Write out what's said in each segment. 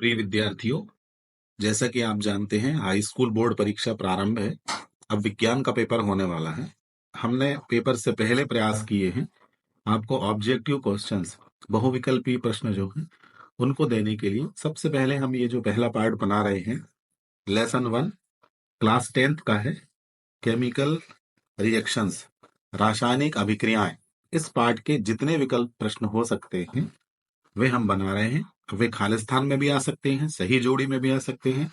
प्रिय विद्यार्थियों, जैसा कि आप जानते हैं हाई स्कूल बोर्ड परीक्षा प्रारंभ है। अब विज्ञान का पेपर होने वाला है। हमने पेपर से पहले प्रयास किए हैं आपको ऑब्जेक्टिव क्वेश्चंस, बहुविकल्पीय प्रश्न जो हैं उनको देने के लिए। सबसे पहले हम ये जो पहला पार्ट बना रहे हैं, लेसन 1 क्लास 10th का है, केमिकल रिएक्शंस, रासायनिक अभिक्रियाएं। इस पार्ट के जितने विकल्प प्रश्न हो सकते हैं वे हम बना रहे हैं। वे खालिस्तान में भी आ सकते हैं, सही जोड़ी में भी आ सकते हैं,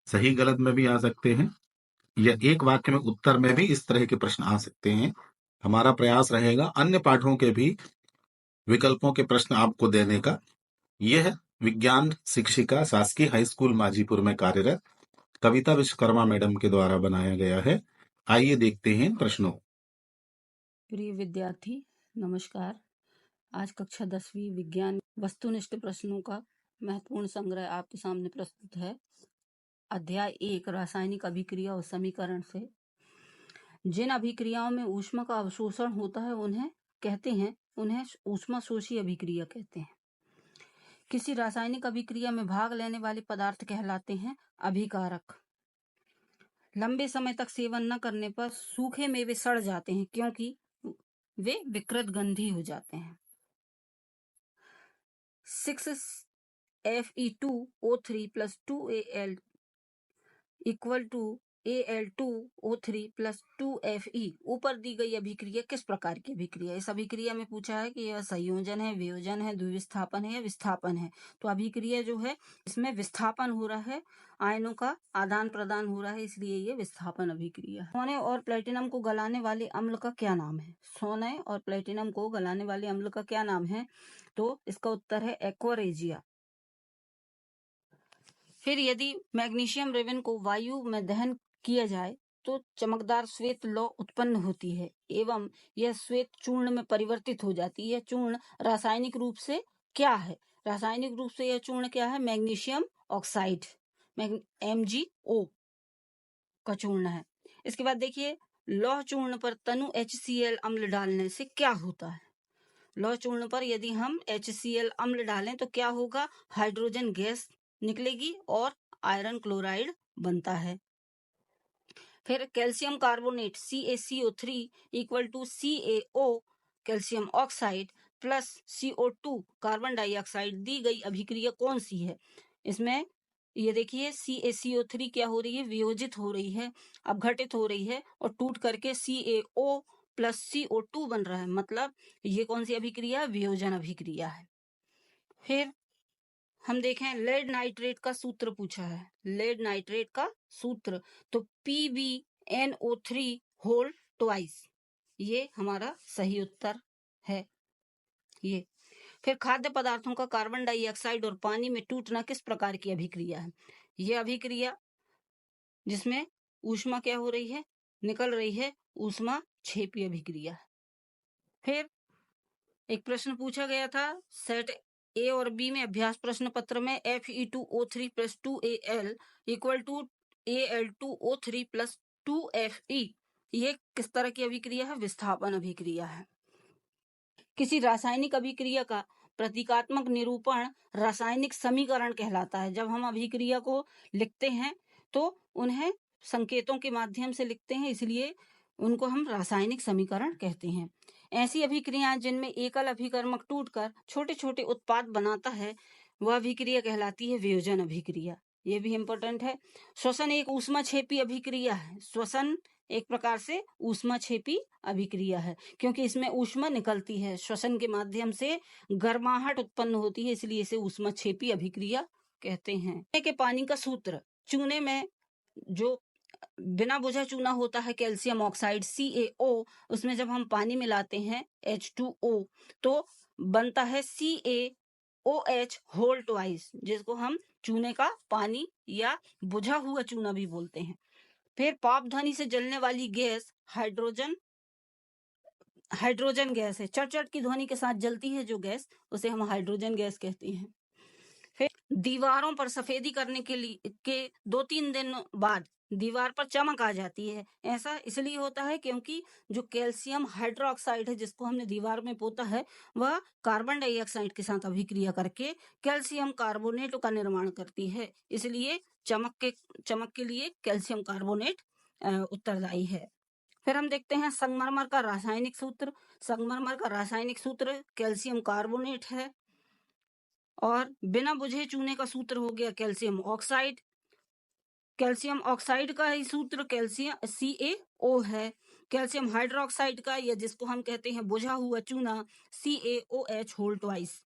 सही गलत में भी आ सकते हैं, या एक वाक्य में उत्तर में भी इस तरह के प्रश्न आ सकते हैं। हमारा प्रयास रहेगा अन्य पाठों के भी विकल्पों के प्रश्न आपको देने का। यह विज्ञान शिक्षिका शासकीय हाई स्कूल माजीपुर में कार्यरत कविता विश्वकर्मा मैडम के द्वारा बनाया गया है। आइए देखते हैं प्रश्नों। प्रिय विद्यार्थी नमस्कार। आज कक्षा 10वीं विज्ञान वस्तुनिष्ठ प्रश्नों का महत्वपूर्ण संग्रह आपके सामने प्रस्तुत है। अध्याय 1 रासायनिक अभिक्रिया और समीकरण से। जिन अभिक्रियाओं में ऊष्मा का अवशोषण होता है उन्हें ऊष्माशोषी अभिक्रिया कहते हैं। किसी रासायनिक अभिक्रिया में भाग लेने वाले पदार्थ कहलाते हैं अभिकारक। लंबे समय तक सेवन न करने पर सूखे मेवे सड़ जाते हैं क्योंकि वे विकृत गंधी हो जाते हैं। 6Fe2O3 plus 2Al equal to Al2O3 plus 2Fe। ऊपर दी गई अभिक्रिया किस प्रकार की अभिक्रिया? इस अभिक्रिया में पूछा है कि यह संयोजन है, वियोजन है, द्विविस्थापन है या विस्थापन है। तो अभिक्रिया जो है इसमें विस्थापन हो रहा है, आयनों का आदान प्रदान हो रहा है, इसलिए ये विस्थापन अभिक्रिया है। सोने और प्लेटिनम को गलाने वाले अम्ल का क्या नाम है? सोने और प्लेटिनम को गलाने वाले अम्ल का क्या नाम है? तो इसका उत्तर है एक्वारेजिया। फिर यदि मैग्नीशियम रेवन को वायु में दहन किया जाए तो चमकदार श्वेत लौ उत्पन्न होती है एवं यह श्वेत चूर्ण में परिवर्तित हो जाती है। चूर्ण रासायनिक रूप से क्या है? रासायनिक रूप से यह चूर्ण क्या है? मैग्नीशियम ऑक्साइड, MgO का चूर्ण है। इसके बाद देखिए, लौह चूर्ण पर तनु HCl अम्ल डालने से क्या होता है? लौह चूर्ण पर यदि हम HCl अम्ल डालें तो क्या होगा? हाइड्रोजन गैस निकलेगी और आयरन क्लोराइड बनता है। फिर calcium carbonate CaCO3 equal to CaO calcium oxide plus CO2 carbon dioxide दी गई अभिक्रिया कौन सी है? इसमें ये देखिए CaCO3 क्या हो रही है? वियोजित हो रही है, अपघटित हो रही है और टूट करके CaO प्लस CO2 बन रहा है। मतलब ये कौन सी अभिक्रिया? वियोजन अभिक्रिया है। फिर हम देखें, लेड नाइट्रेट का सूत्र पूछा है। लेड नाइट्रेट का सूत्र तो PbNO3 होल ट्वाइस, ये हमारा सही उत्तर है। ये फिर खाद्य पदार्थों का कार्बन डाइऑक्साइड और पानी में टूटना किस प्रकार की अभिक्रिया है? ये अभिक्रिया जिसमें ऊष्मा क्या हो रही है? निकल रही है, ऊष्मा क्षेपी अभिक्रिया है। फिर एक प्रश्न पूछा गया था सेट ए और बी में अभ्यास प्रश्न पत्र में Fe2O3 plus 2Al equal to Al2O3 plus 2Fe, ये किस तरह की अभिक्रिया है? विस्थापन अभिक्रिया है। किसी रासायनिक अभिक्रिया का प्रतीकात्मक निरूपण रासायनिक समीकरण कहलाता है। जब हम अभिक्रिया को लिखते हैं तो उन्हें संकेतों के माध्यम से लिखते हैं, इसलिए उनको हम रासायनिक समीकरण कहते हैं। ऐसी अभिक्रियाएं जिनमें एकल अभिकर्मक टूटकर छोटे छोटे उत्पाद बनाता है वह अभिक्रिया कहलाती है वियोजन अभिक्रिया। ये भी इम्पोर्टेंट है। श्वसन एक ऊष्माक्षेपी अभिक्रिया है। श्वसन एक प्रकार से ऊष्माक्षेपी अभिक्रिया है क्योंकि इसमें ऊष्मा निकलती है, श्वसन के माध्यम से गर्माहट उत्पन्न होती है, इसलिए इसे ऊष्माक्षेपी अभिक्रिया कहते हैं। के पानी का सूत्र, चूने में जो बिना बुझा चूना होता है कैल्शियम ऑक्साइड CaO, उसमें जब हम पानी मिलाते हैं H2O तो बनता है CaOH होल ट्वाइस, जिसको हम चूने का पानी या बुझा हुआ चूना भी बोलते हैं। फिर पाप ध्वनि से जलने वाली गैस हाइड्रोजन गैस है। चट की ध्वनि के साथ जलती है जो गैस, उसे हम हाइड्रोजन गैस कहते हैं। फिर दीवारों पर सफेदी करने के 2-3 दिन बाद दीवार पर चमक आ जाती है। ऐसा इसलिए होता है क्योंकि जो कैल्शियम हाइड्रोक्साइड है जिसको हमने दीवार में पोता है, वह कार्बन डाइऑक्साइड के साथ अभिक्रिया करके कैल्शियम कार्बोनेट का निर्माण करती है। इसलिए चमक के लिए कैल्शियम कार्बोनेट उत्तरदायी है। फिर हम देखते हैं संगमरमर का रासायनिक सूत्र। संगमरमर का रासायनिक सूत्र कैल्शियम कार्बोनेट है। और बिना बुझे चूने का सूत्र हो गया कैल्शियम ऑक्साइड। कैल्शियम ऑक्साइड का ही सूत्र कैल्शियम CaO है। कैल्शियम हाइड्रोक्साइड का, या जिसको हम कहते हैं बुझा हुआ चूना, CaOH whole twice.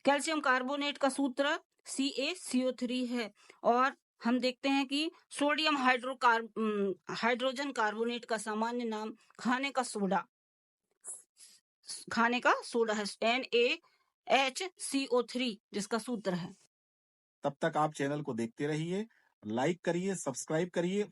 Calcium carbonate का सूत्र CaCO3 है। और हम देखते हैं कि सोडियम हाइड्रोजन कार्बोनेट का सामान्य नाम खाने का सोडा है, NaHCO3, जिसका सूत्र है। तब तक आप चैनल को देखते रहिए, लाइक करिए, सब्सक्राइब करिए।